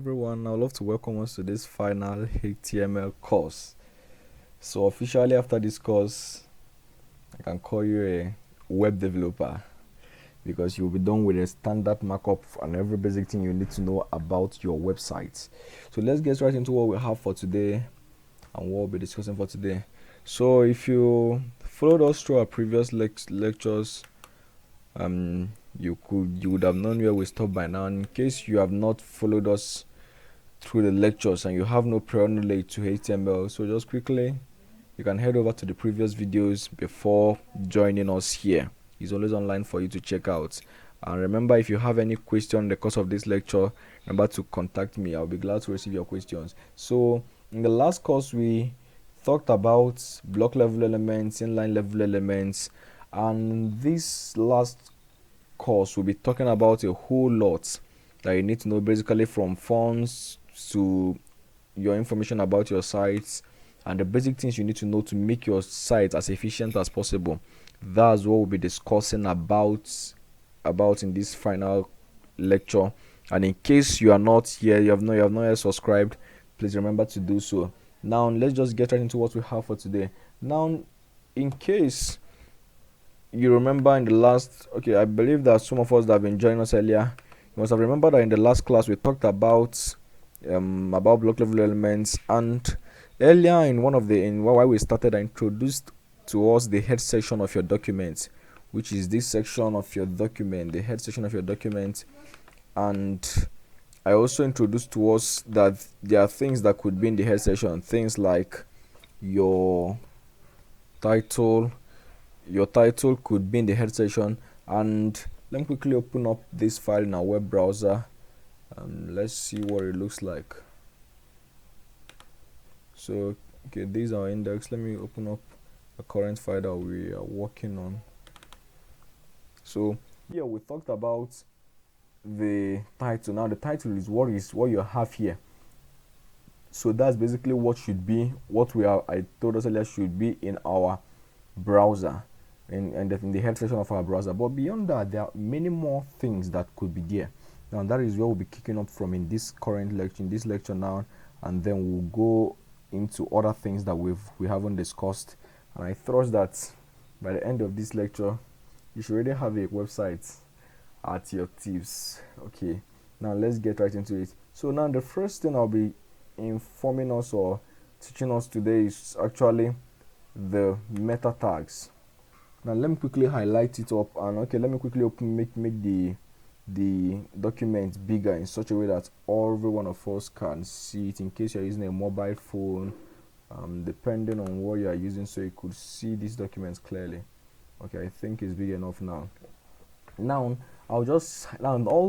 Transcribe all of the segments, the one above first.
everyone, I'd love to welcome us to this final HTML course. So officially after this course, I can call you a web developer because you'll be done with a standard markup and every basic thing you need to know about your website. So let's get right into what we have for today and what we'll be discussing for today. So if you followed us through our previous lectures, you would have known where we stopped by now. In case you have not followed us through the lectures and you have no prior knowledge to HTML, so just quickly you can head over to the previous videos before joining us here. It's always online for you to check out. And remember, if you have any question in the course of this lecture, remember to contact me. I'll be glad to receive your questions. So in the last course we talked about block level elements, inline level elements, and this last course we'll be talking about a whole lot that you need to know, basically from fonts to your information about your sites and the basic things you need to know to make your site as efficient as possible. That's what we'll be discussing about in this final lecture. And in case you are not here, you have not yet subscribed, please remember to do so. Now let's just get right into what we have for today. Now, in case you remember in the last, I believe that some of us that have been joining us earlier, you must have remembered that in the last class we talked about block level elements, and earlier in while we started, I introduced to us the head section of your document, which is this section of your document, the head section of your document. And I also introduced to us that there are things that could be in the head section, things like your title. Your title could be in the head section. And let me quickly open up this file in our web browser and let's see what it looks like. So this is our index. Let me open up a current file that we are working on. So here we talked about the title. Now the title is what you have here. So that's basically what should be, I told us earlier, should be in our browser, in the head section of our browser. But beyond that, there are many more things that could be there. Now that is where we'll be kicking up from in this current lecture, now, and then we'll go into other things that we haven't discussed. And I trust that by the end of this lecture, you should already have a website at your tips. Okay, now let's get right into it. So now the first thing I'll be informing us or teaching us today is actually the meta tags. Now let me quickly highlight it up, and let me quickly make the document bigger in such a way that every one of us can see it, in case you're using a mobile phone, depending on what you are using, so you could see these documents clearly. I think it's big enough now. Now all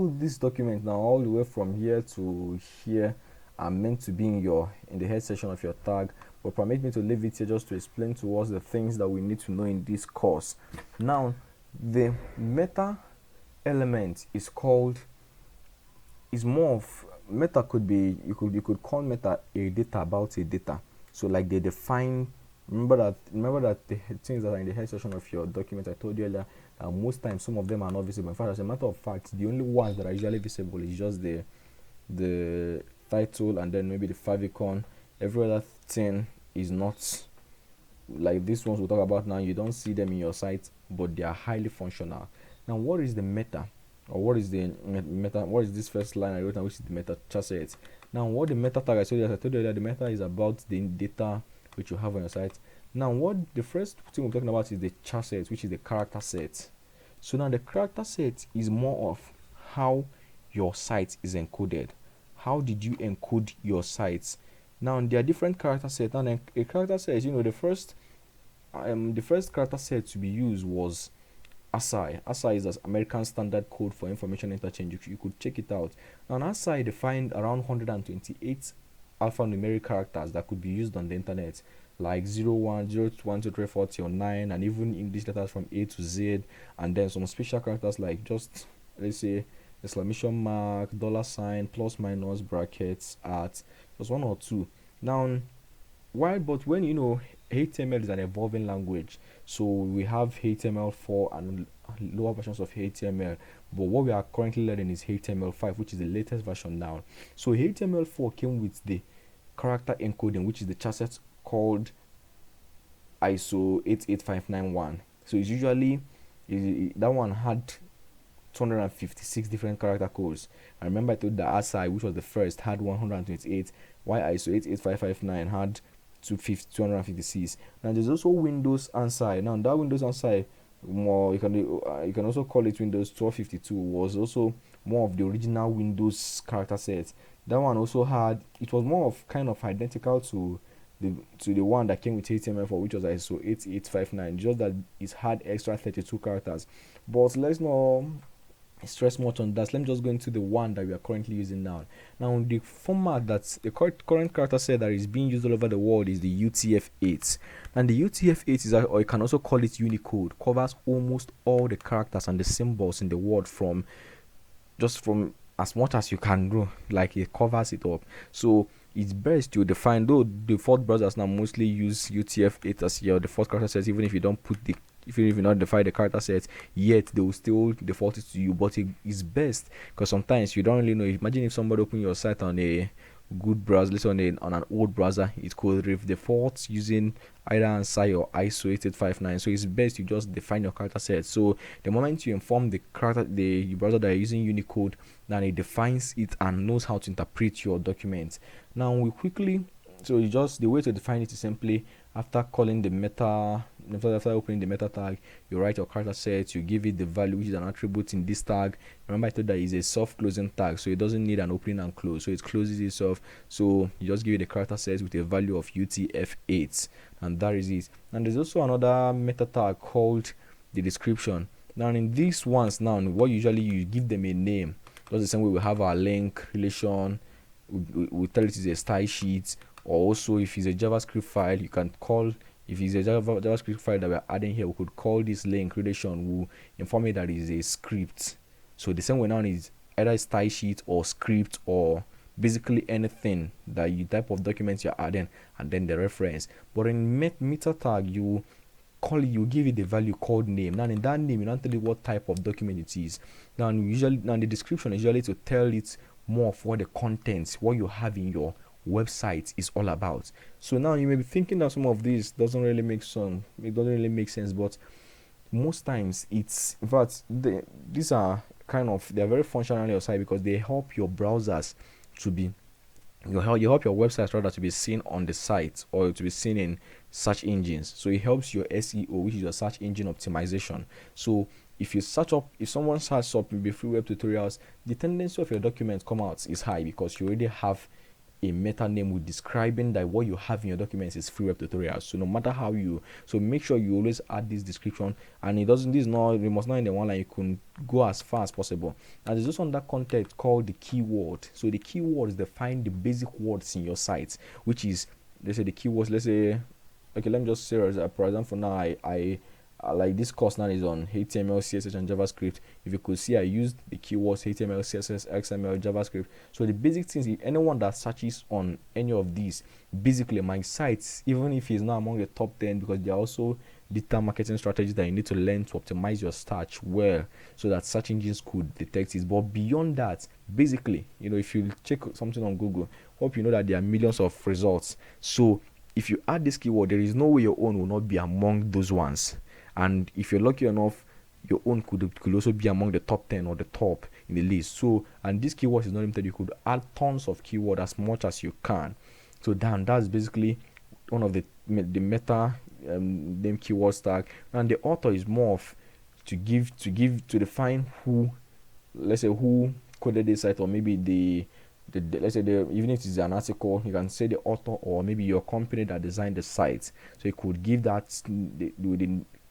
these documents, now all the way from here to here, are meant to be in the head section of your tag, but permit me to leave it here just to explain to us the things that we need to know in this course. Now the meta element is more of meta. Could be, you could call meta a data about a data. So like they define, remember that the things that are in the head section of your document, I told you earlier, most times some of them are not visible. In fact, as a matter of fact, the only ones that are usually visible is just the title and then maybe the favicon. Every other thing is not, like these ones we'll talk about now. You don't see them in your site, but they are highly functional. Now what is the meta, or what is the meta? What is this first line I wrote down, which is the meta chassis? Now what the meta tag, I told you that the meta is about the data which you have on your site. Now what the first thing we're talking about is the chassis, which is the character set. So now the character set is more of how your site is encoded. How did you encode your sites? Now there are different character sets. Now a character set, the first character set to be used was ASCII. ASCII is the American Standard Code for Information Interchange. You could check it out. Now ASCII defined around 128 alphanumeric characters that could be used on the internet, like 01, 0, 1, 2, 3, 4 till 9, and even English letters from A to Z, and then some special characters like just, let's say, exclamation mark, $, plus minus, brackets, at just one or two. Now when HTML is an evolving language, so we have HTML4 and lower versions of HTML, but what we are currently learning is HTML5, which is the latest version now. So HTML4 came with the character encoding, which is the chassis called ISO 88591. So it's usually that one had 256 different character codes. I remember I told the ASI, which was the first, had 128, while ISO 88559 had 256. Now there's also Windows ANSI. Now that Windows ANSI, more you can also call it Windows 1252, was also more of the original Windows character set. That one also had, it was more of kind of identical to the one that came with HTML4, which was ISO 8859, just that it had extra 32 characters. But let's not stress much on that. Let me just go into the one that we are currently using now. Now, the format that's the current character set that is being used all over the world is the UTF-8. And the UTF-8 is, or you can also call it Unicode, covers almost all the characters and the symbols in the world from as much as you can do. Like, it covers it up. So it's best to define, though default browsers now mostly use UTF-8 as your default character set, even if you don't put the, even if you not define the character set, yet they will still default it to you. But it is best because sometimes you don't really know. Imagine if somebody open your site on a good browser, let's say on an old browser, it could default using either ANSI or ISO 8859. So it's best you just define your character set. So the moment you inform the browser that you're using Unicode, then it defines it and knows how to interpret your document. Now we quickly, so you just, the way to define it is simply after calling the meta, after opening the meta tag, you write your character set, you give it the value, which is an attribute in this tag. Remember I told that it's a soft closing tag, so it doesn't need an opening and close, so it closes itself. So you just give it the character set with a value of UTF-8, and that is it. And there's also another meta tag called the description. Now in these ones, now what usually you give them a name. Just the same way we have our link relation, we tell it is a style sheet, or also if it's a JavaScript file, you can call, if it's a JavaScript file that we're adding here, we could call this link relation, we'll inform it that it is a script. So the same way now is either a style sheet or script or basically anything that you type of documents you're adding, and then the reference. But in meta tag, you give it the value called name. Now in that name, you don't tell it what type of document it is. Now the description is usually to tell it more of what the contents, what you have in your website is all about. So now you may be thinking that some of this doesn't really make sense. It doesn't really make sense, but most times it's, in fact, these are kind of, they're very functional on your site because they help your browsers to be, you help your websites rather to be seen on the site or to be seen in search engines. So it helps your SEO, which is your search engine optimization. So if someone searches up maybe free web tutorials, the tendency of your documents come out is high because you already have a meta name with describing that what you have in your documents is free web tutorials. So no matter how so make sure you always add this description, and it must not in the one line. You can go as far as possible. And there's also another context called the keyword. So the keywords define the basic words in your site, which is, let's say the keywords, let's say, okay, let me just say, for example, now I like this course now is on HTML, CSS, and JavaScript. If you could see, I used the keywords HTML, CSS, XML, JavaScript. So the basic things, if anyone that searches on any of these, basically my sites, even if it's not among the top 10, because there are also digital marketing strategies that you need to learn to optimize your search well, so that search engines could detect it. But beyond that, basically, if you check something on Google, hope you know that there are millions of results. So if you add this keyword, there is no way your own will not be among those ones. And if you're lucky enough, your own could also be among the top 10 or the top in the list. So, and this keyword is not limited. You could add tons of keyword as much as you can. So that's basically one of the meta name keyword tag. And the author is more of to define who, let's say, who coded this site, or maybe let's say even if it's an article, you can say the author or maybe your company that designed the site. So you could give that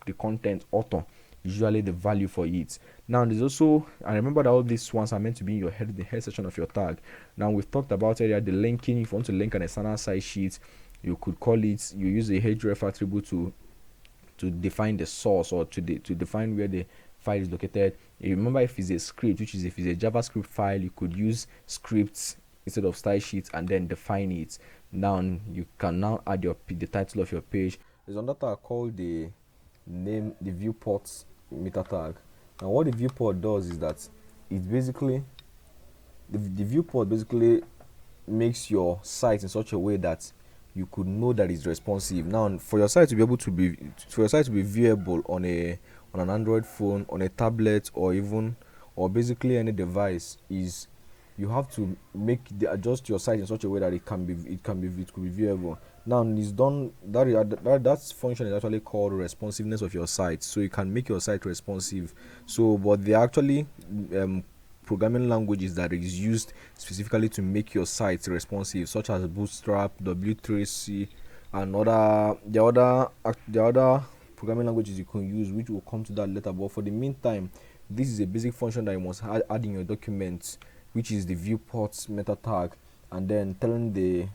the content author usually the value for it. Now there's also, and remember that all these ones are meant to be in your head, the head section of your tag. Now we've talked about earlier the linking. If you want to link an external site sheet, you could call it, you use a href attribute to define the source, or to define where the file is located. You remember, if it's a script, which is if it's a JavaScript file, you could use scripts instead of style sheets and then define it. Now you can now add the title of your page. There's another tag called the viewport meta tag. Now what the viewport does is that it basically the viewport basically makes your site in such a way that you could know that it's responsive. Now for your site to be able to be viewable on an Android phone, on a tablet, or basically any device, is you have to adjust your site in such a way that it could be viewable. Now it's done that function is actually called responsiveness of your site. So you can make your site responsive. So but they actually programming languages that is used specifically to make your site responsive, such as Bootstrap, W3C, and the other programming languages you can use, which will come to that later. But for the meantime, this is a basic function that you must add in your document, which is the viewport meta tag, and then telling the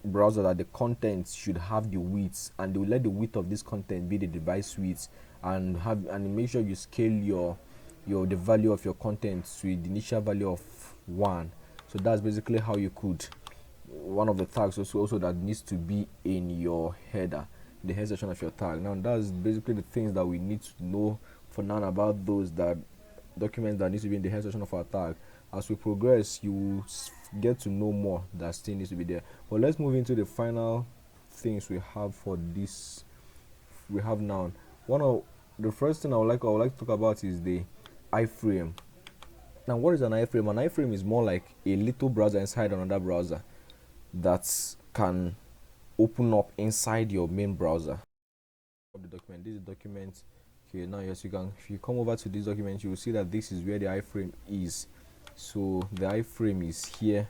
browser that the content should have the width, and they will let the width of this content be the device width, and make sure you scale the value of your content to the initial value of 1. So that's basically how you could, one of the tags also that needs to be in your header, the head section of your tag. Now that's basically the things that we need to know for now about those documents that need to be in the head section of our tag. As we progress, you will get to know more that still needs to be there. But let's move into the final things we have for this. We have now one of the first thing I would like to talk about is the iframe. Now what is an iframe? An iframe is more like a little browser inside another browser that can open up inside your main browser. The document, this is the document. Okay, now yes, if you come over to this document, you will see that this is where the iframe is. So the iframe is here.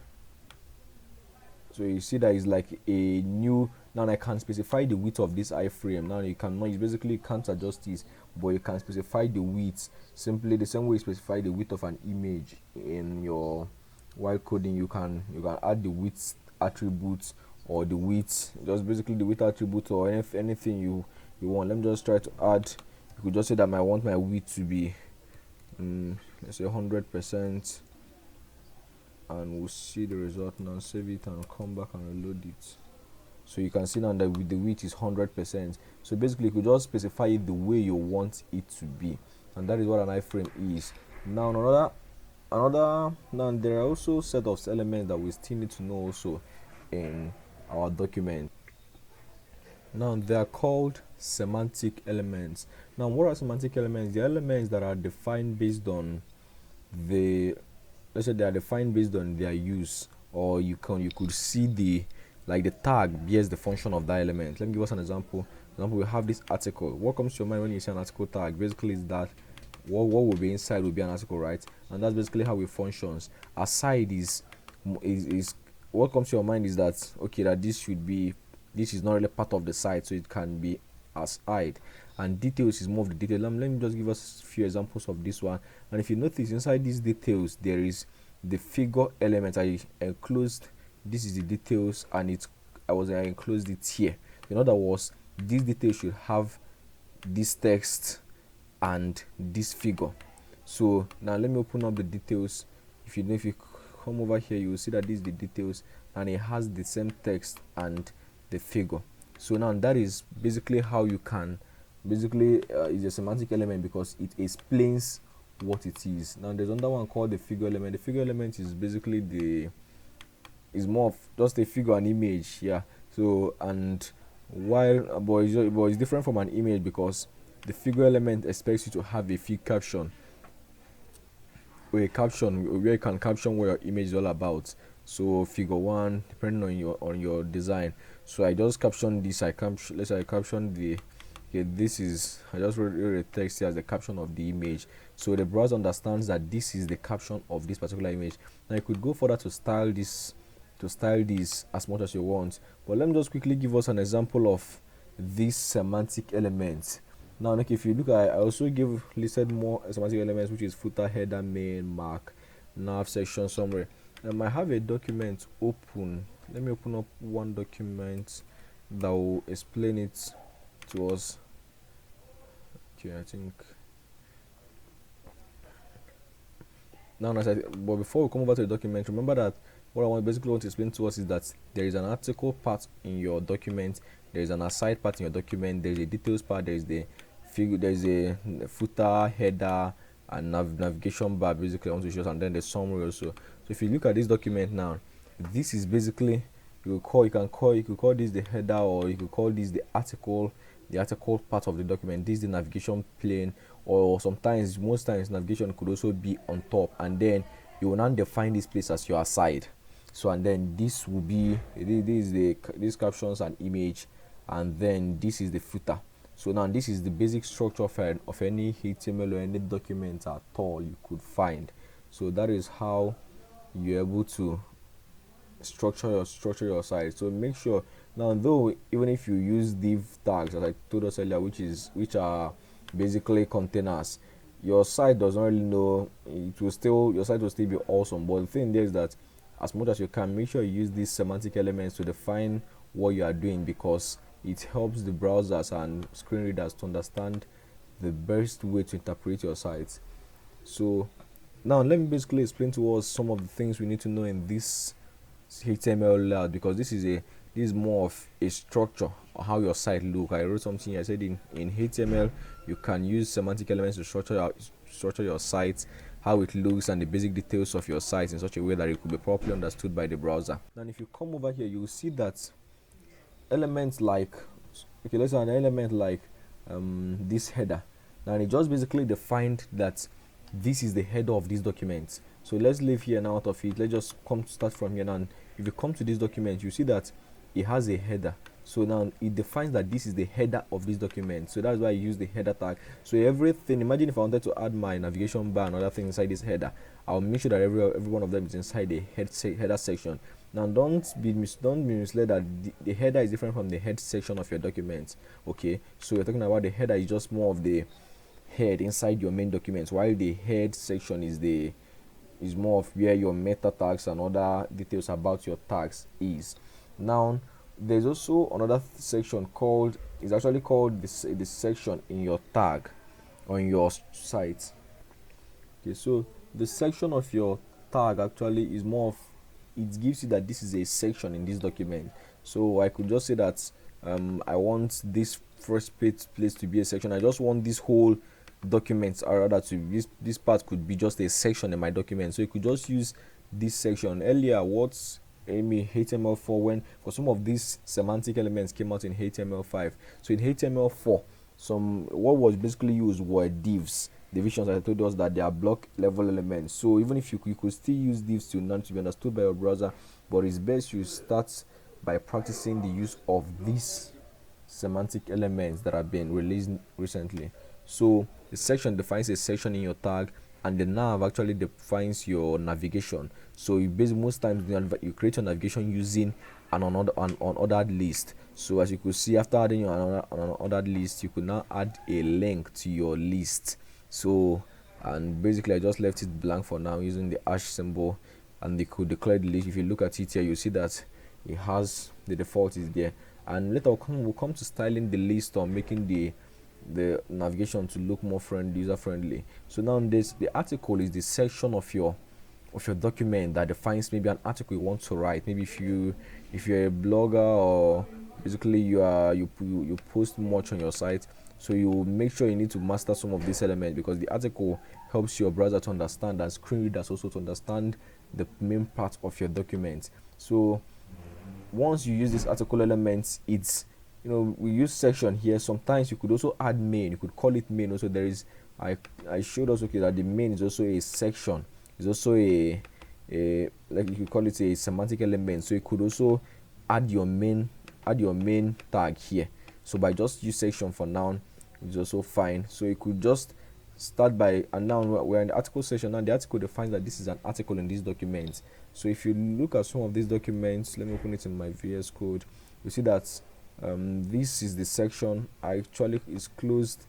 So you see that it's like a new. Now I can specify the width of this iframe. Now you basically can't adjust this, but you can specify the width simply the same way you specify the width of an image in your while coding. You can add the width attributes, or the width, just basically the width attribute, or anything you want. Let me just try to add. You could just say that I want my width to be let's say 100%, and we'll see the result. Now save it and come back and reload it. So you can see now that with the width is 100%. So basically you could just specify it the way you want it to be, and that is what an iframe is. Now now there are also set of elements that we still need to know also in our document. Now they are called semantic elements. Now what are semantic elements? The elements that are defined based on let's say they are defined based on their use, or you could see the tag bears the function of that element. Let me give us an example. We have this article. What comes to your mind when you see an article tag? Basically is that what will be inside will be an article, right? And that's basically how it functions. Aside is what comes to your mind is that, okay, that this is not really part of the site, so it can be aside. And details is more of the detail. Let me just give us a few examples of this one. And if you notice, inside these details there is the figure element. I enclosed, this is the details, and I enclosed it here. In other words, these details should have this text and this figure. So now let me open up the details. If you come over here, you will see that this is the details, and it has the same text and the figure. So now that is basically how you can is a semantic element, because it explains what it is. Now there's another one called the figure element. The figure element is basically is more of just a figure, an image, yeah. So and but it's different from an image, because the figure element expects you to have a fig caption, or a caption where you can caption what your image is all about. So figure 1, depending on your design. So I just caption this. Let's say I caption the this is, I just wrote the text here as the caption of the image. So the browser understands that this is the caption of this particular image. Now you could go further to style this as much as you want, but let me just quickly give us an example of these semantic elements. Now if you look at, I also listed more semantic elements, which is footer, header, main, mark, nav, section, summary. I have a document open. Let me open up one document that will explain it to us. Okay, I think now but before we come over to the document, remember that what I basically want to explain to us is that there is an article part in your document, there is an aside part in your document, there is a details part, there is the figure, there is a footer, header, and navigation bar. Basically, I want to show, and then the summary also. So if you look at this document now, this is basically, you could call this the header, or you could call this the article part of the document. This is the navigation plane, or sometimes, most times, navigation could also be on top, and then you will now define this place as your aside. So, and then this will be, these captions and image, and then this is the footer. So now this is the basic structure of any HTML or any document at all you could find. So that is how you're able to structure your site. So make sure now, though, even if you use div tags, as I told us earlier, which are basically containers, your site does not really know, your site will still be awesome. But the thing there is that as much as you can, make sure you use these semantic elements to define what you are doing, because it helps the browsers and screen readers to understand the best way to interpret your site. So now let me basically explain to us some of the things we need to know in this HTML layout, because this is more of a structure of how your site look. I wrote something here. I said in HTML you can use semantic elements to structure your site, how it looks, and the basic details of your site in such a way that it could be properly understood by the browser. And if you come over here, you will see that elements like, okay, let's say an element like this header. Now it just basically defined that this is the header of this document. So let's leave here now out of it. Let's just start from here now. And if you come to this document, you see that it has a header. So now it defines that this is the header of this document. So that's why I use the header tag. So everything, imagine if I wanted to add my navigation bar and other things inside this header, I'll make sure that every one of them is inside the header section. Now don't be misled that the header is different from the head section of your document. Okay, so we're talking about the header is just more of the head inside your main document, while the head section is more of where your meta tags and other details about your tags is. Now there's also another section called, it's actually called the section in your tag on your site. Okay, so the section of your tag actually is more of, it gives you that this is a section in this document. So I could just say that I want this first place to be a section. I just want this whole document, or rather to this part could be just a section in my document. So you could just use this section. Earlier, what's HTML4, when for some of these semantic elements came out in HTML5. So in HTML4, what was basically used were divs. Divisions, I told us that they are block level elements. So even if you could still use divs to be understood by your browser, but it's best you start by practicing the use of these semantic elements that have been released recently. So the section defines a section in your tag, and the nav actually defines your navigation. So you basically, most times you create your navigation using an unordered list. So as you could see, after adding your unordered list, you could now add a link to your list. So, and basically I just left it blank for now using the hash symbol, and they could declare the list. If you look at it here, you see that it has the default is there. And later we'll come to styling the list or making the navigation to look more user friendly. So now the article is the section of your document that defines maybe an article you want to write. Maybe if you're a blogger, or basically you post much on your site, so you make sure you need to master some of these elements, because the article helps your browser to understand, and screen readers also to understand the main part of your document. So once you use these article elements, it's, we use section here. Sometimes you could also add main. You could call it main. Also, there is, I showed us, okay, that the main is also a section. It's also a like you could call it a semantic element. So you could also add your main tag here. So by just use section for now, it's also fine. So you could just start by, and now we're in the article section. Now the article defines that this is an article in this document. So if you look at some of these documents, let me open it in my VS Code. You see that this is the section. I actually is closed,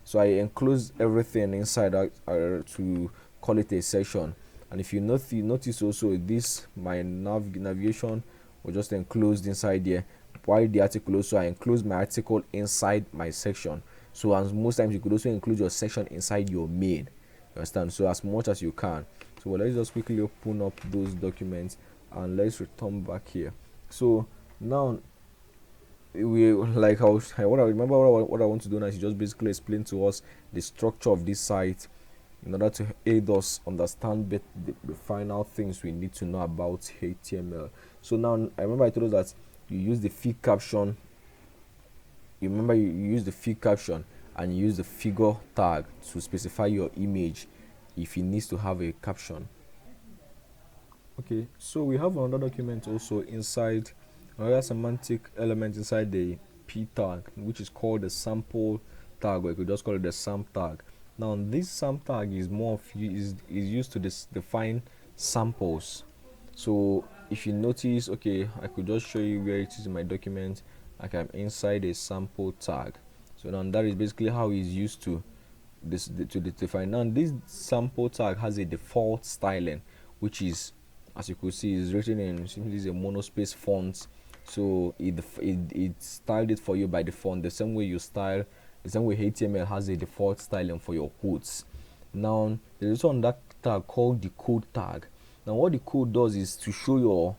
so I enclose everything inside to call it a section. And if you notice also, this my navigation was just enclosed inside there, while the article also, I enclose my article inside my section. So as most times you could also include your section inside your main, you understand? So as much as you can. So let's just quickly open up those documents, and let's return back here. So now we like what I remember what I want to do now is just basically explain to us the structure of this site in order to aid us understand the final things we need to know about HTML. So now I remember I told us that you use the fig caption. You remember you use the fig caption and you use the figure tag to specify your image if it needs to have a caption. Okay, so we have another document also inside another semantic element inside the p tag, which is called the sample tag, or you could just call it the sam tag. Now this sam tag is more of is used to define samples. So if you notice, okay, I could just show you where it is in my document. Like I'm inside a sample tag. So now that is basically how it's used to define. Now this sample tag has a default styling, which is, as you could see, is written in simply is a monospace font. So it styled it for you by default, the same way HTML has a default styling for your quotes. Now there's also another tag called the code tag. Now what the code does is to show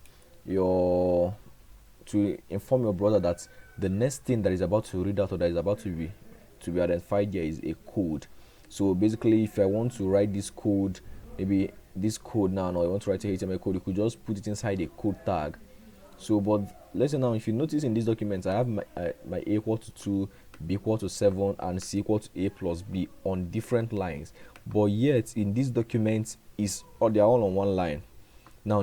to inform your browser that the next thing that is about to read out or that is about to be identified here is a code. So basically, if I want to write this code, maybe this code now, or I want to write a HTML code, you could just put it inside a code tag. So, but let's say now, if you notice in this document, I have my A equal to 2, B equal to 7, and C equal to A plus B on different lines. But yet, in this document, they're all on one line. Now,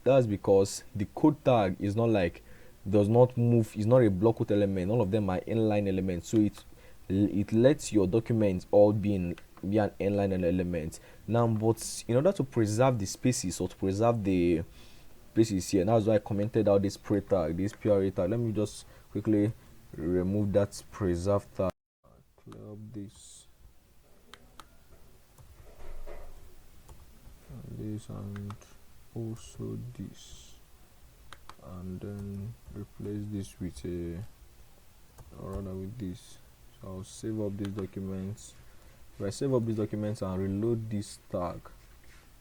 that's because the code tag is not like, does not move, it's not a block quote element. All of them are inline elements. So it lets your document all be an inline element. Now, but in order to preserve the spaces or to preserve the places here, that's why I commented out this pre tag, this PRA tag. Let me just quickly remove that preserve tag. Clear up this and this, and also this, and then replace this with or rather with this. So I'll save up these documents. If I save up these documents and reload this tag,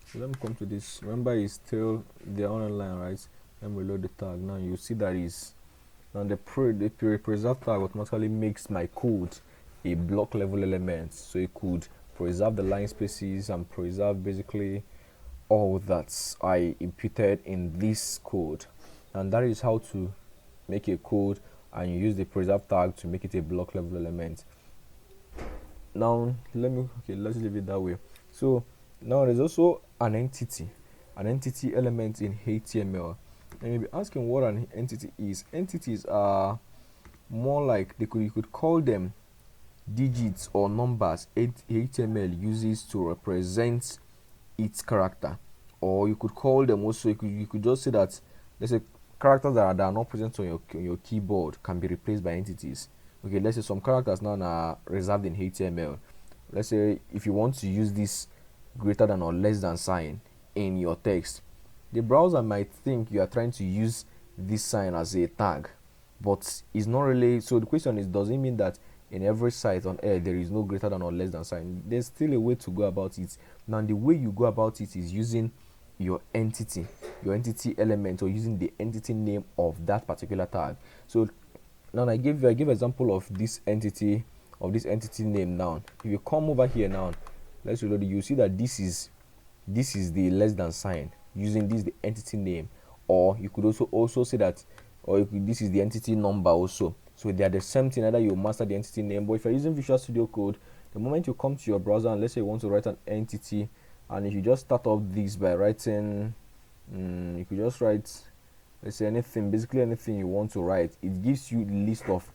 so let me come to this. Remember, it's still the online, right? Let me reload the tag. Now you see that is now the preserve tag automatically makes my code a block level element, so it could preserve the line spaces and preserve basically all that I imputed in this code. And that is how to make a code, and you use the preserve tag to make it a block level element. Now let's leave it that way. So now there's also an entity element in HTML, and you'll be asking what an entity is. Entities are more like you could call them digits or numbers HTML uses to represent its character, or you could call them also, you could just say that let's say characters that are not present on your keyboard can be replaced by entities. Okay, let's say some characters now are reserved in HTML. Let's say if you want to use this greater than or less than sign in your text, the browser might think you are trying to use this sign as a tag, but it's not really. So the question is, does it mean that in every site on earth there is no greater than or less than sign? There's still a way to go about it. Now the way you go about it is using your entity element, or using the entity name of that particular tag. So now I give example of this entity name. Now if you come over here now, let's reload it, you see that this is the less than sign using this the entity name, or you could also say that, or this is the entity number also. So they are the same thing, either you master the entity name. But if you're using Visual Studio Code, the moment you come to your browser and let's say you want to write an entity, and if you just start up this by writing you could just write, let's say, basically anything you want to write, it gives you the list of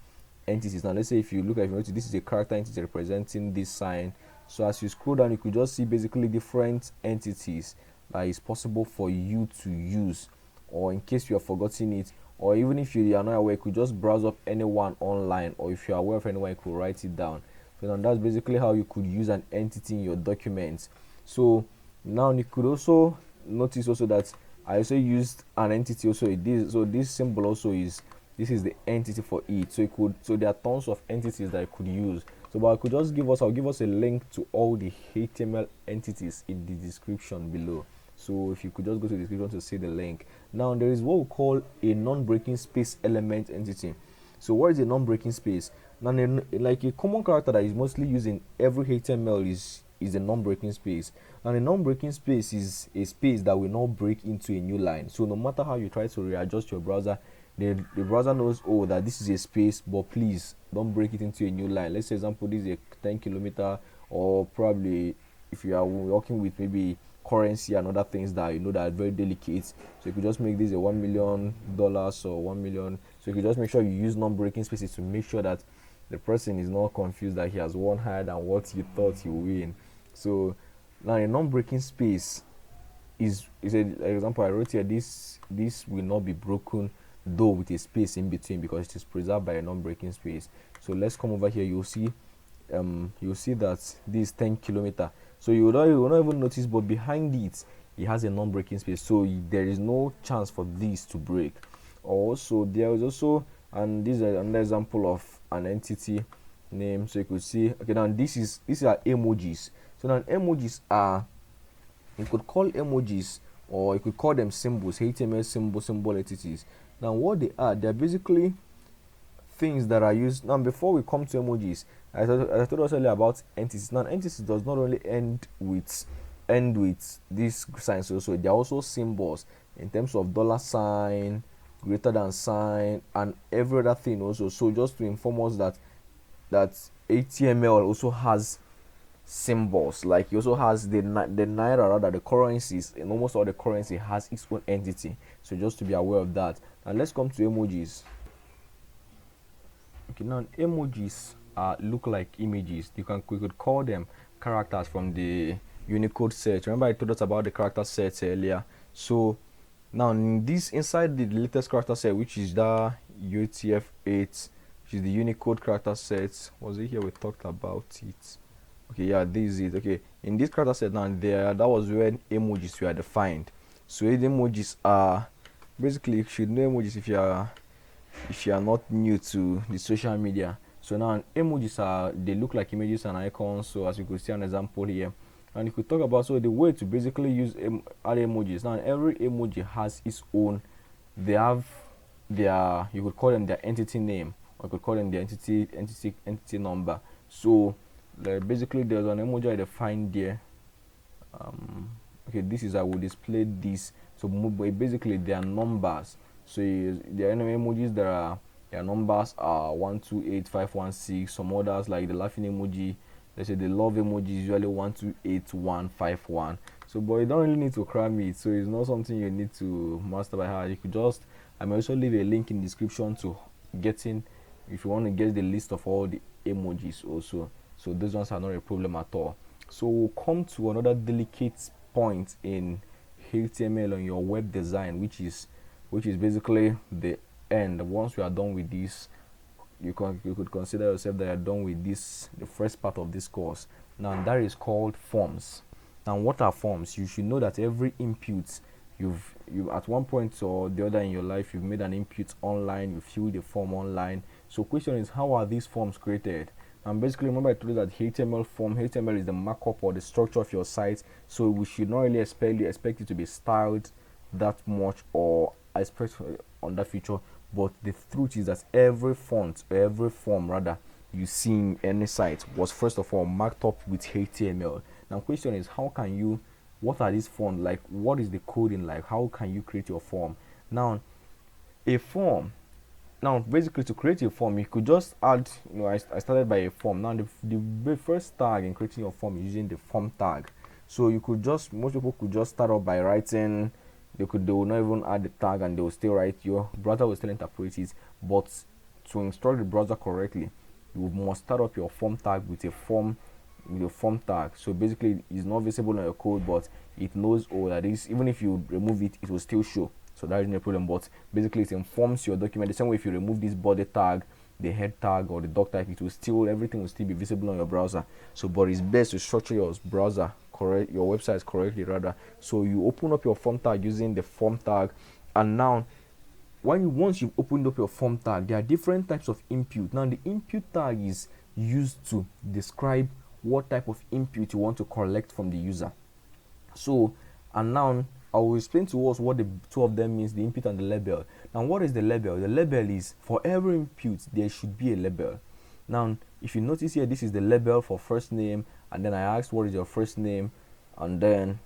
entities. Now let's say if you notice, this is a character entity representing this sign. So as you scroll down, you could just see basically different entities that is possible for you to use, or in case you have forgotten it, or even if you are not aware, you could just browse up anyone online, or if you are aware of anyone, you could write it down. So now that's basically how you could use an entity in your documents. So now you could also notice also that I also used an entity also. This symbol also is the entity for it. So there are tons of entities that I could use. So but I'll give us a link to all the HTML entities in the description below. So if you could just go to the description to see the link. Now there is what we call a non-breaking space element entity. So what is a non-breaking space? Now, like a common character that is mostly used in every HTML is a non-breaking space. And a non-breaking space is a space that will not break into a new line. So no matter how you try to readjust your browser, the browser knows, oh, that this is a space, but please don't break it into a new line. Let's say example, this is a 10 kilometer, or probably if you are working with maybe currency and other things that you know that are very delicate, so you could just make this a $1 million or 1 million. So you could just make sure you use non-breaking spaces to make sure that the person is not confused that he has won higher than what he thought he would win. So now a non-breaking space is an example I wrote here. This will not be broken, though with a space in between, because it is preserved by a non-breaking space. So let's come over here. You'll see that this is 10 kilometer. So you will not even notice, but behind it has a non-breaking space, so there is no chance for this to break. Also, there is also, and this is another example of an entity name. So you could see, okay, now these are emojis. So now emojis are, you could call emojis, or you could call them symbols, HTML symbol entities. Now what they're basically things that are used. Now before we come to emojis, I told us earlier about entities. Now entities does not only end with these signs, also they are also symbols in terms of $sign, greater than sign, and every other thing also. So just to inform us that HTML also has symbols, like it also has the naira, rather the currencies, and almost all the currency has its own entity. So just to be aware of that. And let's come to emojis. Okay, now emojis look like images. We could call them characters from the Unicode set. Remember I told us about the character sets earlier. So now inside the latest character set, which is the UTF-8, which is the Unicode character set. Was it here we talked about it? Okay, yeah, this is it. Okay, in this character set now, that was when emojis were defined. So the emojis are basically, you should know emojis if you are not new to the social media. So now emojis they look like images and icons. So as you could see an example here, and you could talk about, so the way to basically use add emojis. Now every emoji has its own, they have their, you could call them their entity name, or you could call them the entity number. So basically there's an emoji I defined there. Okay, this is, I will display this. So basically they are numbers. So there are emojis that are, their numbers are 128516. Some others, like the laughing emoji, let's say the love emoji, is usually 128151. So but you don't really need to cram it, so it's not something you need to master by heart. You could just, I may also leave a link in the description to getting, if you want to get the list of all the emojis also. So those ones are not a problem at all. So we'll come to another delicate point in HTML on your web design, which is basically the end. Once we are done with this, you could consider yourself that you are done with this, the first part of this course. Now that is called forms. Now what are forms? You should know that every input you at one point or the other in your life, you've made an input online, you filled a form online. So question is, how are these forms created? And basically, remember I told you that HTML is the markup or the structure of your site. So we should not really expect it to be styled that much, or expect on that feature. But the truth is that every form rather you see in any site was first of all marked up with HTML. Now question is, how can you, what are these forms like? What is the coding like? How can you create your form? Now basically, to create a form, you could just add, I started by a form. Now the first tag in creating your form is using the form tag. So you could just, most people could just start off by writing, they will not even add the tag, and they will still write, your browser will still interpret it. But to instruct the browser correctly, you must start up your form tag with a form tag. So basically it's not visible on your code, but it knows, oh, that is, even if you remove it, it will still show. So that is no problem, but basically it informs your document. The same way, if you remove this body tag, the head tag, or the doc tag, it will still, everything will still be visible on your browser. So but it's best to structure your browser correct, your website correctly rather. So you open up your form tag using the form tag, and now once you've opened up your form tag, there are different types of input. Now the input tag is used to describe what type of input you want to collect from the user. So And now I will explain to us what the two of them means, the input and the label. Now, what is the label? The label is for every input there should be a label. Now, if you notice here, this is the label for first name, and then I asked what is your first name, and then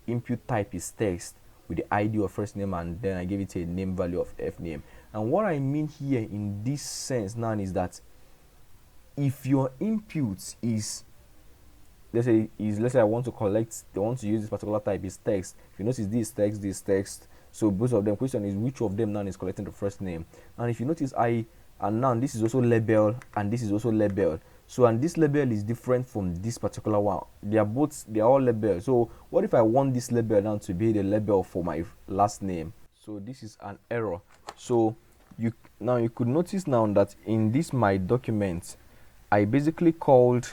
input type is text with the ID of first name, and then I gave it a name value of f name. And what I mean here in this sense now is that if your input is, let's say I want to use this particular type is text. If you notice this text, so both of them, question is which of them now is collecting the first name. And if you notice and now this is also label and this is also label. So, and this label is different from this particular one. They are all labeled. So what if I want this label now to be the label for my last name? So this is an error. So you could notice now that in this my document, I basically called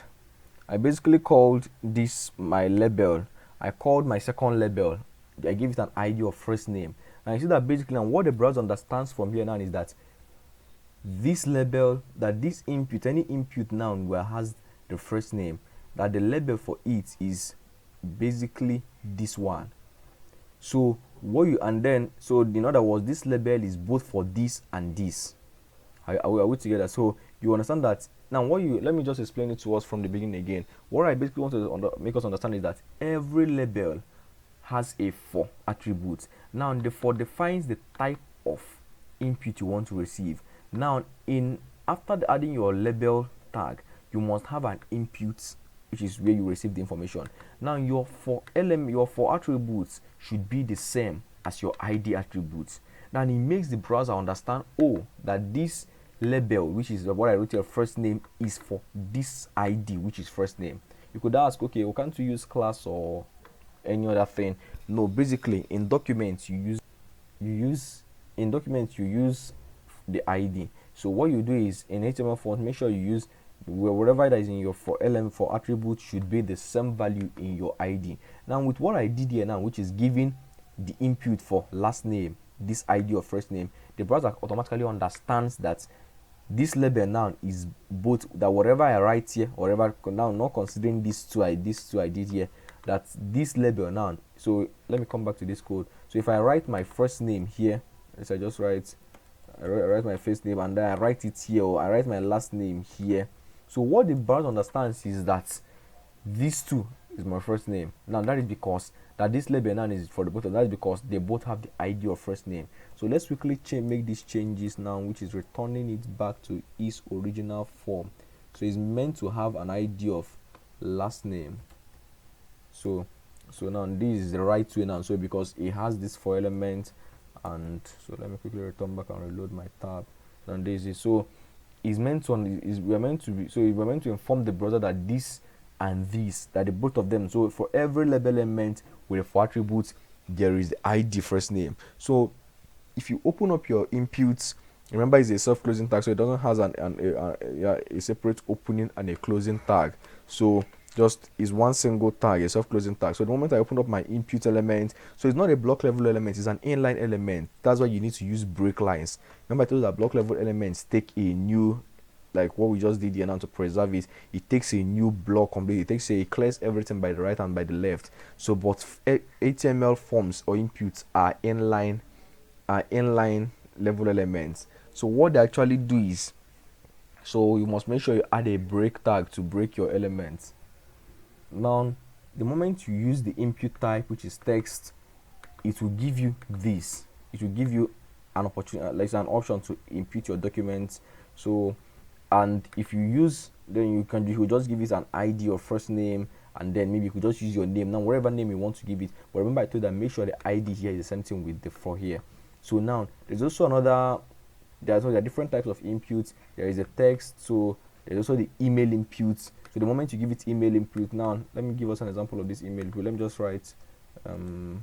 this my label. I called my second label. I give it an ID of first name. And you see that basically now what the browser understands from here now is that this label, that this input, any input now where has the first name, that the label for it is basically this one. So so in other words, this label is both for this and this. Are we together? So you understand that now. Let me just explain it to us from the beginning again. What I basically want to make us understand is that every label has a for attribute. Now the for defines the type of input you want to receive. Now after adding your label tag, you must have an input, which is where you receive the information. Now your for attributes should be the same as your ID attributes. Now it makes the browser understand, that this label, which is what I wrote here, first name, is for this ID, which is first name. You could ask, okay, well, can't you use class or any other thing? No, basically in documents you use the ID. So what you do is in HTML font, make sure you use whatever that is in your for element for attribute should be the same value in your ID. Now with what I did here now, which is giving the input for last name, this ID of first name, the browser automatically understands that this label now is both, that whatever I write here, whatever, now not considering these two I did here, that this label now. So let me come back to this code. So if I write my first name here, let's say I just write my first name, and then I write it here, or I write my last name here. So what the browser understands is that these two is my first name. Now that is because that this label now is for the both of them. That is because they both have the ID of first name. So let's quickly make these changes now, which is returning it back to its original form. So it's meant to have an ID of last name. So now this is the right way now. So because it has this for element, and so let me quickly return back and reload my tab. And this is so we're meant to inform the browser that this and this, that the both of them. So for every label element with a for attributes, there is the ID first name. So if you open up your inputs, remember it's a self-closing tag, so it doesn't have a separate opening and a closing tag. So just is one single tag, a self-closing tag. So the moment I open up my input element, so it's not a block level element, it's an inline element. That's why you need to use break lines. Remember I told you that block level elements take a new, like what we just did here now to preserve it, it takes a new block completely. It clears everything by the right and by the left. So but HTML forms or inputs are inline level elements. So what they actually do is, so you must make sure you add a break tag to break your elements. Now the moment you use the input type, which is text, it will give you this. It will give you an opportunity, like an option to input your documents. So, and if you use, then you could just give it an ID or first name, and then maybe you could just use your name. Now whatever name you want to give it, but remember I told you that make sure the ID here is the same thing with the for here. So now there's also there are different types of inputs. There is a text, so there's also the email inputs. So the moment you give it email input, now let me give us an example of this email input. Let me just write okay,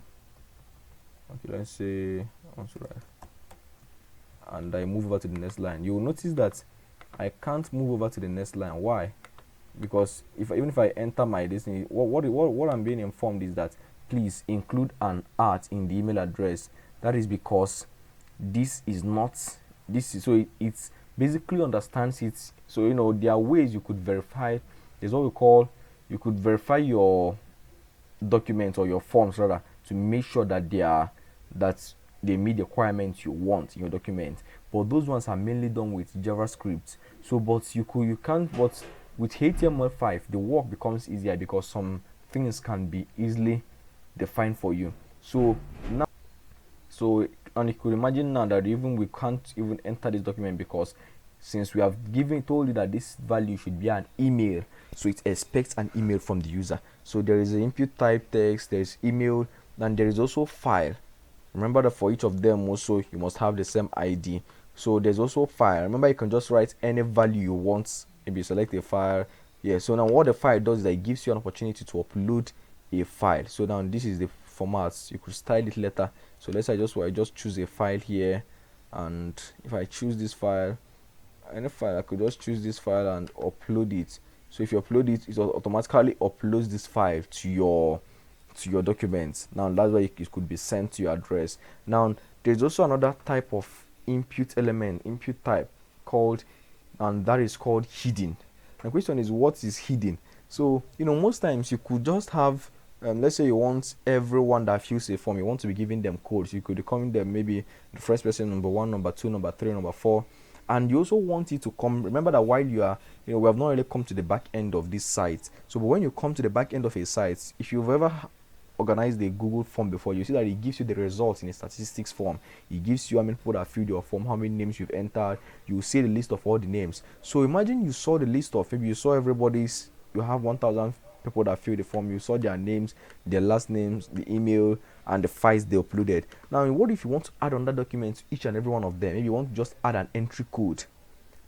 let's say and I move over to the next line. You will notice that I can't move over to the next line. Why? Because even if I enter my destiny, what I'm being informed is that please include an @ in the email address. That is because it's basically understands it. So there are ways you could verify. There's what we call, you could verify your documents or your forms rather to make sure that they meet the requirements you want in your document. But those ones are mainly done with JavaScript. So but you can't but with HTML5 the work becomes easier because some things can be easily defined for you. So now, and you could imagine now that even we can't even enter this document because since we have told you that this value should be an email, so it expects an email from the user. So there is an input type text, there is email, and there is also file. Remember that for each of them also you must have the same ID. So there's also file. Remember, you can just write any value you want. Maybe select a file. Yeah, so now what the file does is that it gives you an opportunity to upload a file. So now this is the format. You could style it later. So let's say I just choose a file here, and if I choose this file, any file, I could just choose this file and upload it. So if you upload it, it automatically uploads this file to your documents. Now that's why it could be sent to your address. Now there's also another type of input type called, and that is called hidden. The question is, what is hidden? So most times you could just have let's say you want everyone that fills a form, you want to be giving them codes. You could comment them maybe the first person, number 1, number 2, number 3, number 4, and you also want it to come. Remember that while you are we have not really come to the back end of this site. So but when you come to the back end of a site, if you've ever organized a Google form before, you see that it gives you the results in a statistics form. It gives you how many people that filled your form, how many names you've entered. You see the list of all the names. So imagine you saw the list of, maybe you saw everybody's, you have 1,000 people that filled the form, you saw their names, their last names, the email, and the files they uploaded. Now what if you want to add on that document to each and every one of them? Maybe you want to just add an entry code.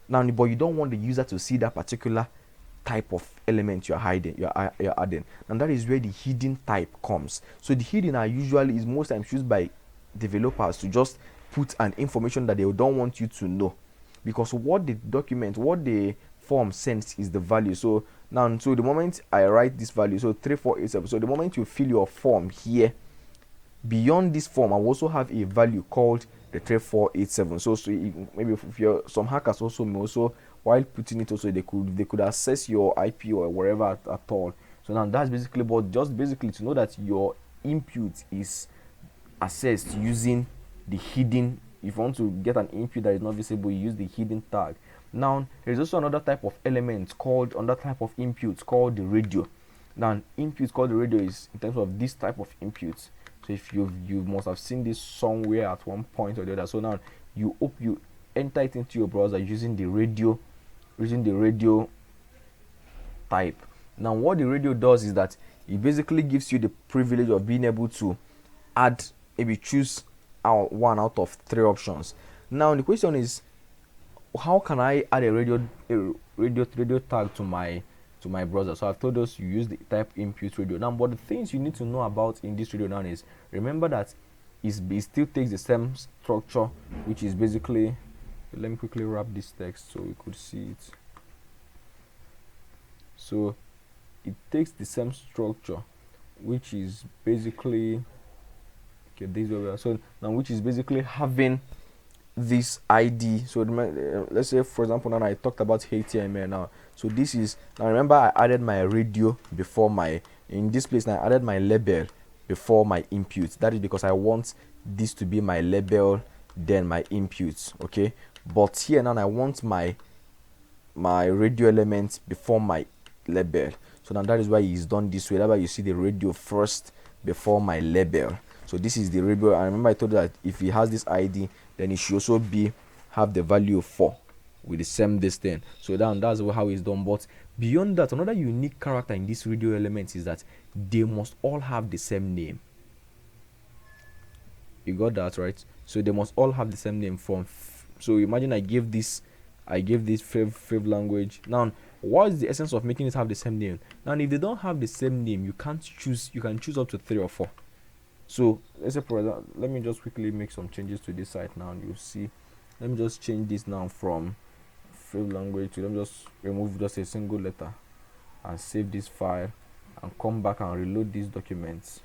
Now but you don't want the user to see that particular type of element you're adding, and that is where the hidden type comes. So the hidden is most times used by developers to just put an information that they don't want you to know, because what the form sends is the value. So now, so the moment I write this value, so 3487, so the moment you fill your form here, beyond this form I will also have a value called the 3487. So maybe if you're some hackers also may also, while putting it also, they could access your IP or wherever at all. So now that's basically, but just basically to know that your input is accessed using the hidden. If you want to get an input that is not visible, you use the hidden tag. Now there's also another type of element called, another type of input called the radio. Now input called the radio is in terms of this type of input. So if you must have seen this somewhere at one point or the other. So now you enter it into your browser using the radio type. Now what the radio does is that it basically gives you the privilege of being able to add, maybe choose one out of 3 options. Now the question is, how can I add a radio tag to my browser? So I've told us you use the type input radio. Now but the things you need to know about in this radio now is, remember that it still takes the same structure, which is basically, let me quickly wrap this text so we could see it. So it takes the same structure, which is basically, okay, this way. So now, which is basically having this ID. So let's say for example now I talked about HTML now. So this is, now remember I added my radio before in this place now I added my label before my input. That is because I want this to be my label, then my input. Okay, but here now I want my radio element before my label. So now that is why it's done this way. That's why you see the radio first before my label. So this is the radio. I remember I told you that if it has this ID, then it should also have the value 4 with the same distance. So that's how it's done. But beyond that, another unique character in this radio element is that they must all have the same name. You got that right? So they must all have the same name. So imagine I gave this fav language. Now what is the essence of making it have the same name? Now if they don't have the same name, you can choose up to 3 or 4. So let's say for example, let me just quickly make some changes to this site now, and you'll see. Let me just change this now from fav language to, let me just remove just a single letter and save this file and come back and reload these documents.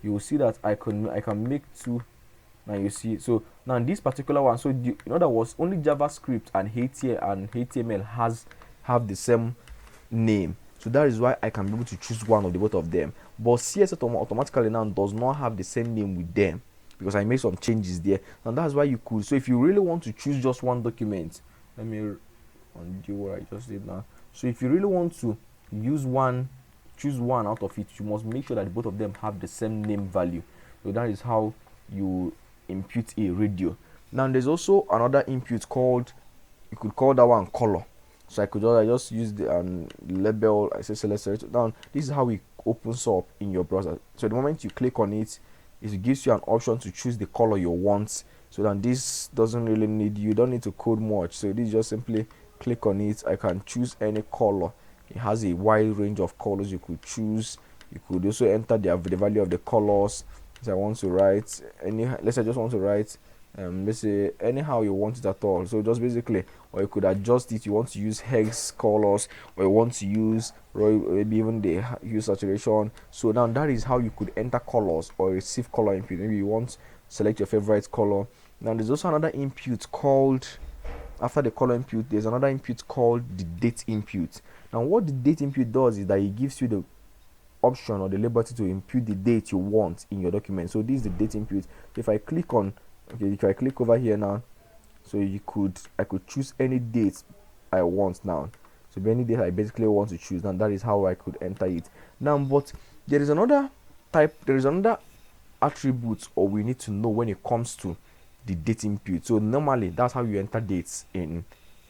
You will see that I can make 2. Now you see, so now this particular one, so in other words, only JavaScript and HTML have the same name. So that is why I can be able to choose one of the both of them. But CSS automatically now does not have the same name with them, because I made some changes there, and that's why you could. So if you really want to choose just one document, let me undo what I just did now. So if you really want to choose one out of it, you must make sure that both of them have the same name value. So that is how you impute a radio. Now there's also another impute called, you could call that one color. So I just use the label. I say select down. This is how it opens up in your browser. So the moment you click on it, it gives you an option to choose the color you want. So then this doesn't really need, you don't need to code much. So this just simply click on it. I can choose any color. It has a wide range of colors you could choose. You could also enter the value of the colors. So I want to write any, let's say I just want to write let's say anyhow you want it at all. So just basically, or you could adjust it. You want to use hex colors, or you want to use maybe even the hue saturation. So now that is how you could enter colors or receive color input. Maybe you want to select your favorite color. Now there's also another input called, after the color input, there's another input called the date input. Now what the date input does is that it gives you the option or the liberty to impute the date you want in your document. So this is the date input. If I click on, okay, if I click over here now, so I could choose any date I want now. So any date I basically want to choose, and that is how I could enter it now. But there is another attribute or we need to know when it comes to the date input. So normally that's how you enter dates in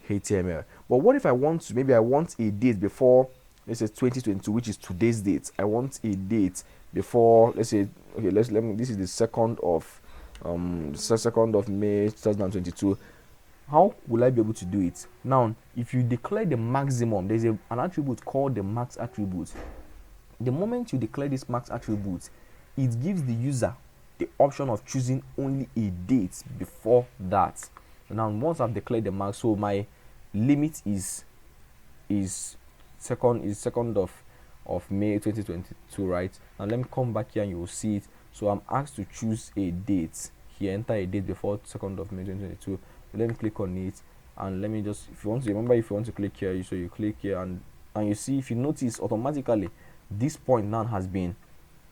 HTML. But what if I want to, maybe I want a date before, let's say 2022, which is today's date. I want a date before, let's say, okay, let me, this is the 2nd of May 2022. How will I be able to do it? Now, if you declare the maximum, there's an attribute called the max attribute. The moment you declare this max attribute, it gives the user the option of choosing only a date before that. Now, once I've declared the max, so my limit is 2nd of May 2022, right? Now let me come back here and you will see it. So I'm asked to choose a date here, enter a date before 2nd of May 2022. So let me click on it, and let me just, if you want to click here, so you click here, and you see, if you notice, automatically this point now has been,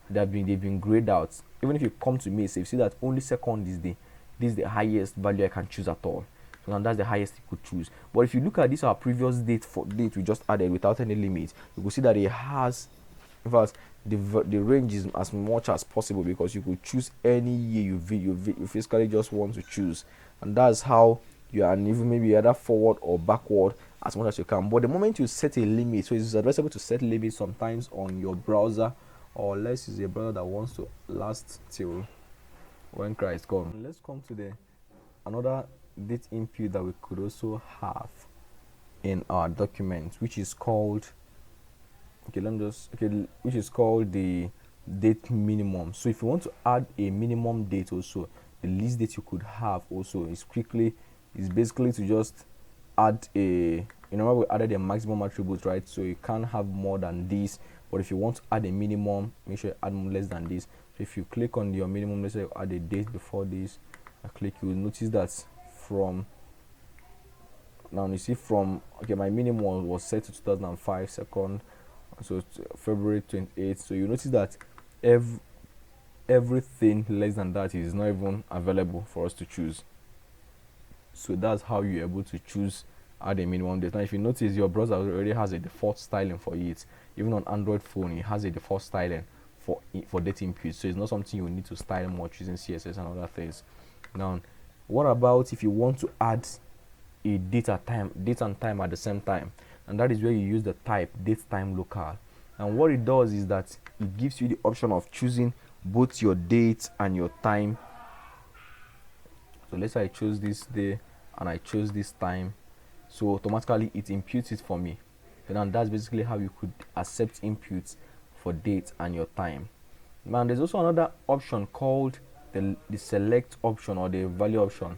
they've been grayed out. Even if you come to me, so you see that only 2nd is the highest value I can choose at all. So now that's the highest you could choose. But if you look at this, our previous date we just added without any limit, you will see that it has, in fact, the range is as much as possible, because you could choose any year you physically just want to choose, and that's how you are, and even maybe either forward or backward as much as you can. But the moment you set a limit, so it's advisable to set limits sometimes on your browser, or let's use a browser that wants to last till when Christ comes. Let's come to another date input that we could also have in our document, which is called, which is called the date minimum. So if you want to add a minimum date, also the least date you could have also is basically to just add a, we added a maximum attribute, right? So you can't have more than this, but if you want to add a minimum, make sure you add less than this. So if you click on your minimum, let's say add a date before this, I click, you will notice that from now, you see, from, okay, my minimum was set to 2005 2nd, so February 28th. So you notice that everything less than that is not even available for us to choose. So that's how you're able to choose, add a minimum date. Now if you notice, your browser already has a default styling for it. Even on Android phone, it has a default styling for date input, so it's not something you need to style much using CSS and other things. Now what about if you want to add a date and time at the same time? And that is where you use the type date time local. And what it does is that it gives you the option of choosing both your date and your time. So let's say I chose this day and I chose this time, so automatically it imputes it for me. And that's basically how you could accept inputs for date and your time. Now there's also another option called the select option or the value option.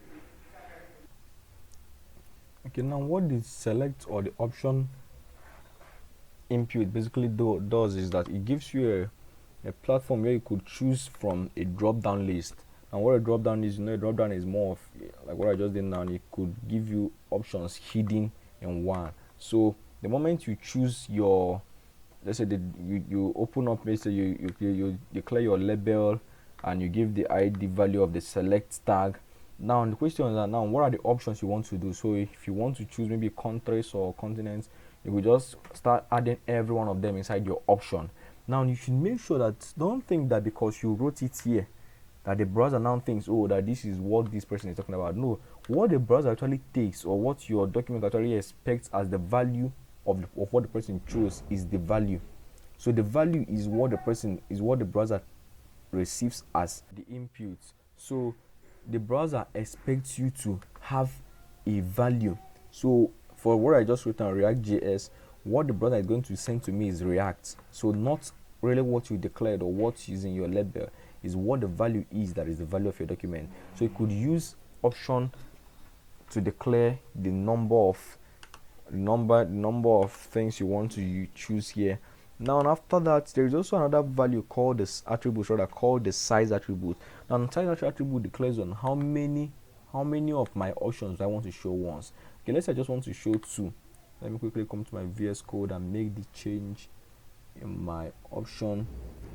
Okay, now what the select or the option input basically does is that it gives you a platform where you could choose from a drop down list. And what a drop down is, a drop down is more of like what I just did now, and it could give you options hidden in one. So the moment you choose your let's say you open up, let's say you declare your label and you give the ID value of the select tag. Now the question is that now what are the options you want to do? So if you want to choose maybe countries or continents, you will just start adding every one of them inside your option. Now you should make sure that, don't think that because you wrote it here that the browser now thinks, oh, that this is what this person is talking about. No, what the browser actually takes, or what your document actually expects as the value of what the person chose, is the value. So the value is what the browser receives as the input. So the browser expects you to have a value. So for what I just wrote on React.js, what the browser is going to send to me is React. So not really what you declared or what's using your label, is what the value is, that is the value of your document. So you could use option to declare the number of things you want to choose here. Now, and after that, there is also another value called this attribute, rather called the size attribute. Now, the size attribute declares on how many of my options I want to show once. Okay, let's say I just want to show 2. Let me quickly come to my VS Code and make the change in my option.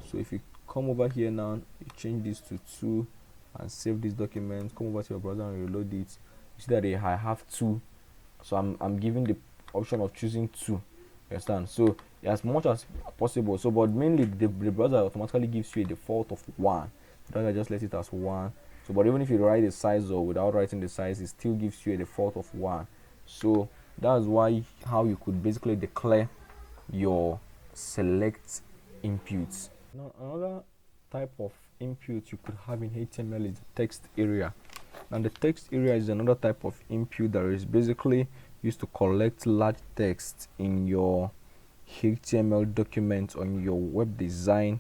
So if you come over here now, you change this to 2 and save this document, come over to your browser and reload it, you see that I have 2. So I'm giving the option of choosing 2. You understand? So as much as possible. So but mainly the browser automatically gives you a default of 1. So I just let it as 1. So but even if you write the size, or without writing the size, it still gives you a default of 1. So that's why how you could basically declare your select inputs. Now another type of input you could have in HTML is the text area. And the text area is another type of input that is basically used to collect large text in your HTML document on your web design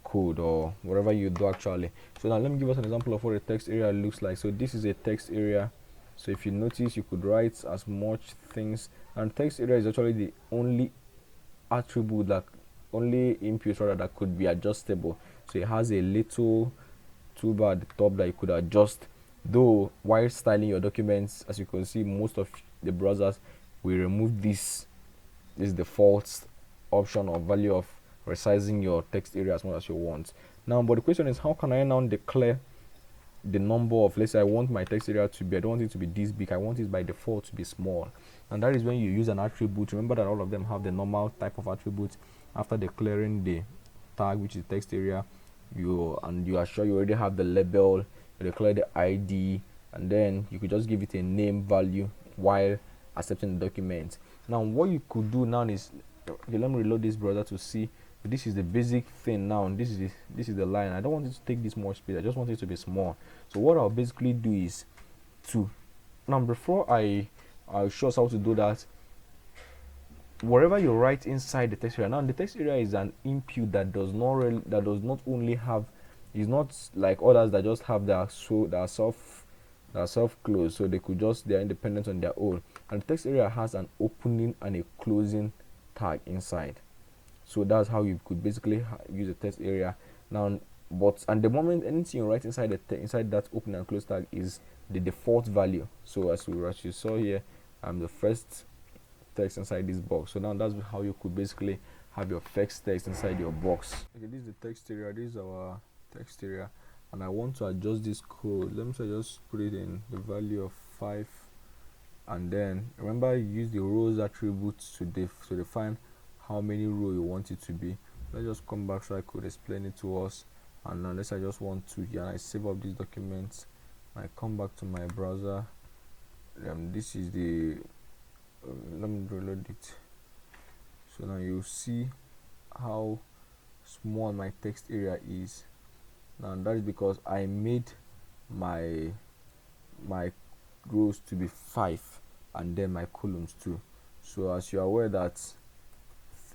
code or whatever you do actually. So now let me give us an example of what a text area looks like. So this is a text area. So if you notice, you could write as much things, and text area is actually the only attribute, that only input rather, that could be adjustable. So it has a little toolbar at the top that you could adjust, though while styling your documents, as you can see, most of the browsers will remove this default option or value of resizing your text area as much as you want. Now, but the question is, how can I now declare the number of, let's say I want my text area to be, I don't want it to be this big, I want it by default to be small. And that is when you use an attribute. Remember that all of them have the normal type of attributes. After declaring the tag, which is text area, you are sure you already have the label, you declare the ID, and then you could just give it a name value while accepting the document. Now what you could do now is, okay, let me reload this browser to see. This is the basic thing. Now this is the line. I don't want it to take this more space, I just want it to be small. So what I'll basically do is to, now before I'll show us how to do that, wherever you write inside the text area, now the text area is an input that does not only have, is not like others that just have their self close, so they're independent on their own. And the text area has an opening and a closing tag inside. So that's how you could basically use a text area. Now, but at the moment, anything you write inside that open and close tag is the default value. So as you saw here, the first text inside this box. So now that's how you could basically have your first text inside your box. Okay, this is the text area. This is our text area, and I want to adjust this code. Let me just put it in the value of 5, and then remember, use the rows attributes to define how many rows you want it to be. Let's just come back so I could explain it to us. And unless I just want to, I save up these documents, I come back to my browser. This is the let me reload it. So now you see how small my text area is. Now that is because I made my rows to be 5 and then my columns too. So as you are aware that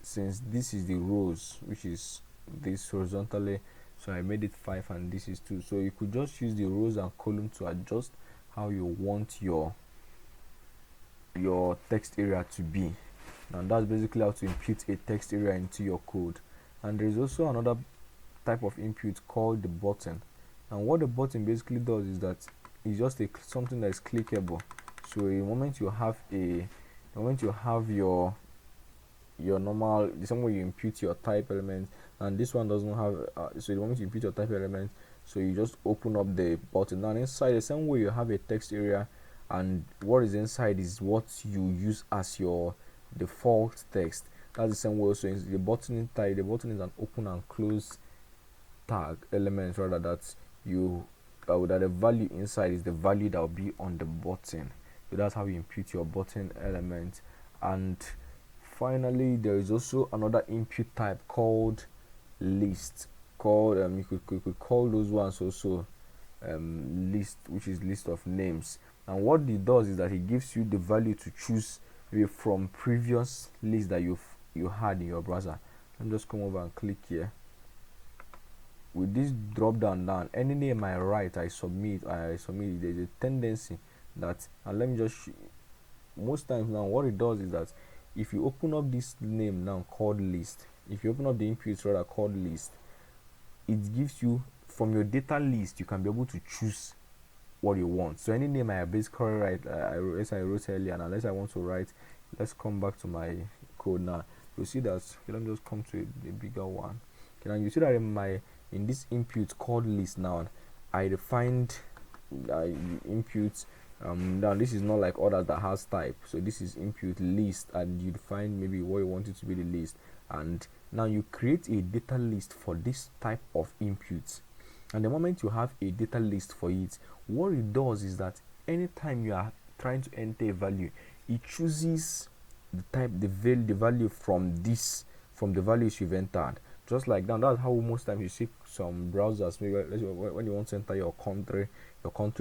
since this is the rows, which is this horizontally, so I made it 5 and this is 2. So you could just use the rows and columns to adjust how you want your text area to be. And that's basically how to impute a text area into your code. And there is also another type of input called the button. And what the button basically does is that it's just something that is clickable. So the moment you have your your normal, the same way you impute your type element, and this one doesn't have so the moment you impute your type element, so you just open up the button. Now inside, the same way you have a text area, and what is inside is what you use as your default text. That's the same way. So the button type, the button is an open and close tag element, rather, that you that the value inside is the value that will be on the button. So that's how you impute your button element. And finally, there is also another input type called list. Called you could call those ones also list, which is list of names. And what it does is that it gives you the value to choose from previous list that you had in your browser. Let me just come over and click here. With this drop down, any name I write, I submit. There's a tendency that, and let me just most times now what it does is that if you open up this name now called list, if you open up the input rather called list, it gives you from your data list, you can be able to choose what you want. So any name I basically write, as I wrote earlier, and unless I want to write, let's come back to my code now. You'll see that, let me just come to a bigger one. Okay, now you see that in this input called list now, I defined input. Now this is not like others that has type. So this is input list, and you define maybe what you want it to be the list, and now you create a data list for this type of input. And the moment you have a data list for it, what it does is that anytime you are trying to enter a value, it chooses the type, the value from the values you've entered. Just like that. That's how most times you see some browsers, maybe when you want to enter your country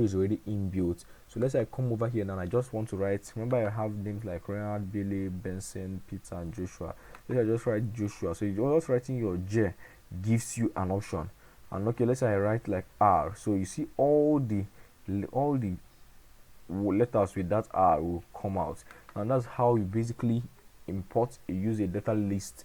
is already inbuilt. So let's say I come over here now and I just want to write, remember I have names like Reinhard, Billy, Benson, Peter, and Joshua. Let's say I just write Joshua. So you're just writing your J gives you an option. And okay, let's say I write like R. So you see all the letters with that R will come out. And that's how you basically use a data list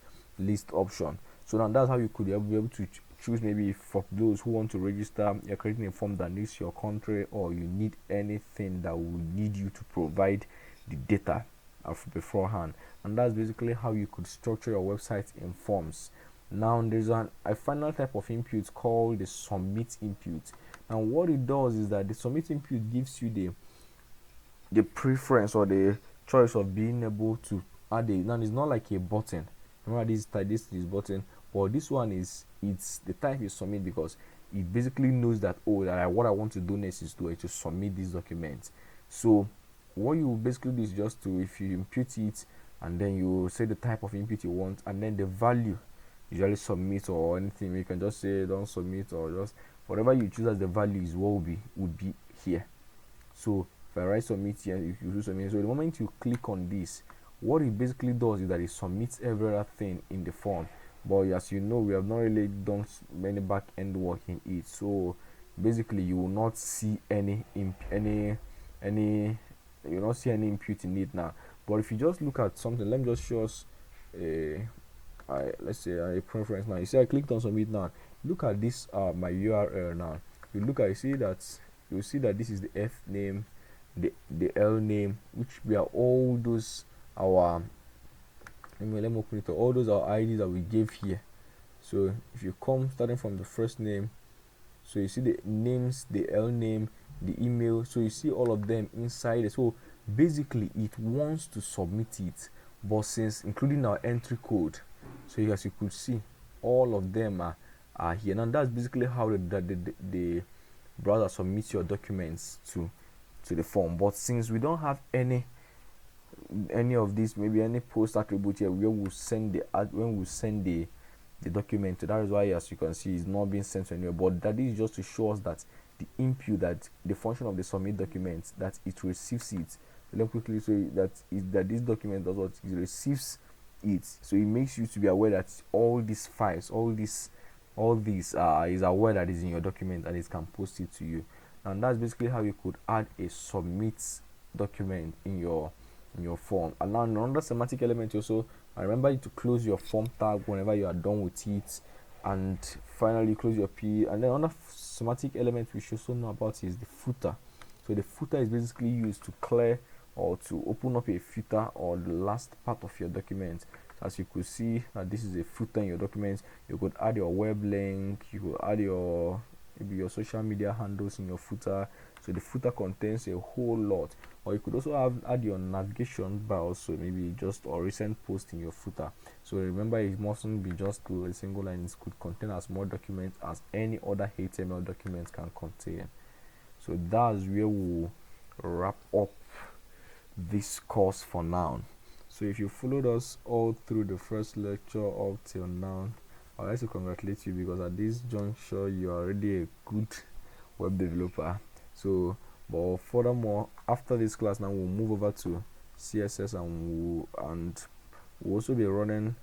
option. So now that's how you could be able to choose, maybe for those who want to register, you're creating a form that needs your country, or you need anything that will need you to provide the data beforehand. And that's basically how you could structure your website in forms. Now there's a final type of input called the submit input. Now what it does is that the submit input gives you the preference or the choice of being able to add it. Now it's not like a button. Remember this button, but this one it's the type is submit, because it basically knows that what I want to do next is to submit this document. So what you basically do is just to, if you impute it and then you say the type of input you want, and then the value, usually submit or anything, you can just say don't submit, or just whatever you choose as the value is what would be here. So if I write submit here, if you do submit, so the moment you click on this, what it basically does is that it submits everything in the form. But as you know, we have not really done many back end work in it, so basically you will not see any input in it now. But if you just look at something, let me just show us let's say a preference now. You see I clicked on submit now. Look at this my URL now. You see that this is the F name, the L name, which we are all those our let me open it up. All those are IDs that we gave here. So if you come starting from the first name, so you see the names, the L name, the email, so you see all of them inside it. So basically it wants to submit it, but since including our entry code, so as you could see, all of them are here. Now that's basically how the browser submits your documents to the form. But since we don't have any of these, maybe any post attribute here where we send the document to, that is why, as you can see, it's not being sent anywhere. But that is just to show us that the input, that the function of the submit document, that it receives it. Let me quickly say that this document does what it receives it. So it makes you to be aware that all these files, all these is aware that is in your document, and it can post it to you. And that's basically how you could add a submit document in your form. And now another semantic element also, I remember you to close your form tag whenever you are done with it, and finally close your P. And then another semantic element we should also know about is the footer. So the footer is basically used to clear or to open up a footer or the last part of your document. as you could see that this is a footer in your document. You could add your web link, you could add your maybe your social media handles in your footer. So the footer contains a whole lot. Or you could also add your navigation bar also, maybe just or recent post in your footer. So remember, it mustn't be just a single line. It could contain as more documents as any other HTML document can contain. So that's where we'll wrap up this course for now. So if you followed us all through the first lecture up till now, I'd like to congratulate you, because at this juncture you are already a good web developer. So but furthermore, after this class now we'll move over to CSS, and we'll also be running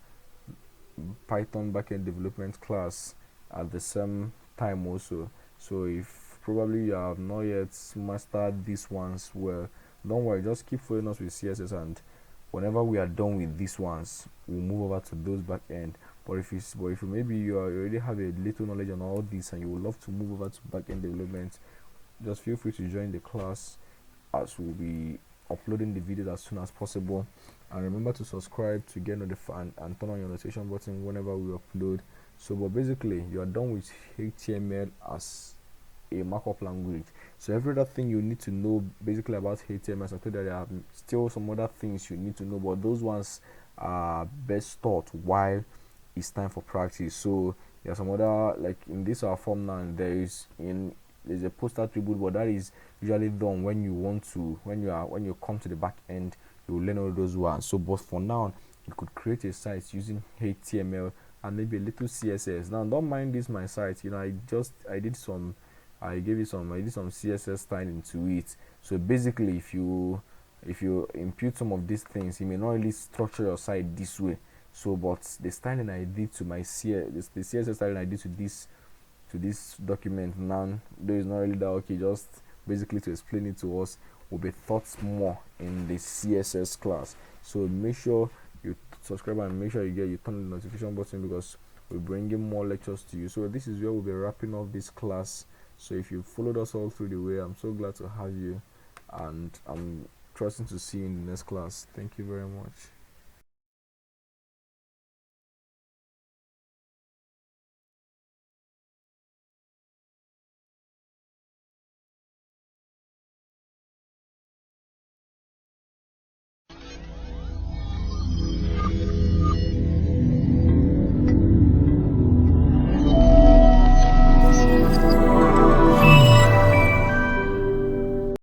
Python backend development class at the same time also. So if probably you have not yet mastered these ones, well, don't worry, just keep following us with CSS, and whenever we are done with these ones, we'll move over to those backend. But if you maybe you already have a little knowledge on all this and you would love to move over to backend development, just feel free to join the class, as we'll be uploading the videos as soon as possible. And remember to subscribe to get notified and turn on your notification button whenever we upload. So but basically you are done with HTML as a markup language. So every other thing you need to know basically about HTML, I told that there are still some other things you need to know, but those ones are best taught while it's time for practice. So there are some other, like in this our form now, there's a post attribute, but that is usually done when you come to the back end, you will learn all those ones. So but for now, you could create a site using HTML and maybe a little CSS. Now don't mind this my site, I did some CSS styling to it. So basically if you impute some of these things, you may not really structure your site this way. So but the styling I did to my the CSS styling I did to this document now, though it's not really that okay, just basically to explain it to us will be taught more in the CSS class. So make sure you subscribe and make sure you turn the notification button, because we're bringing more lectures to you. So this is where we'll be wrapping up this class. So if you followed us all through the way, I'm so glad to have you, and I'm trusting to see you in the next class. Thank you very much.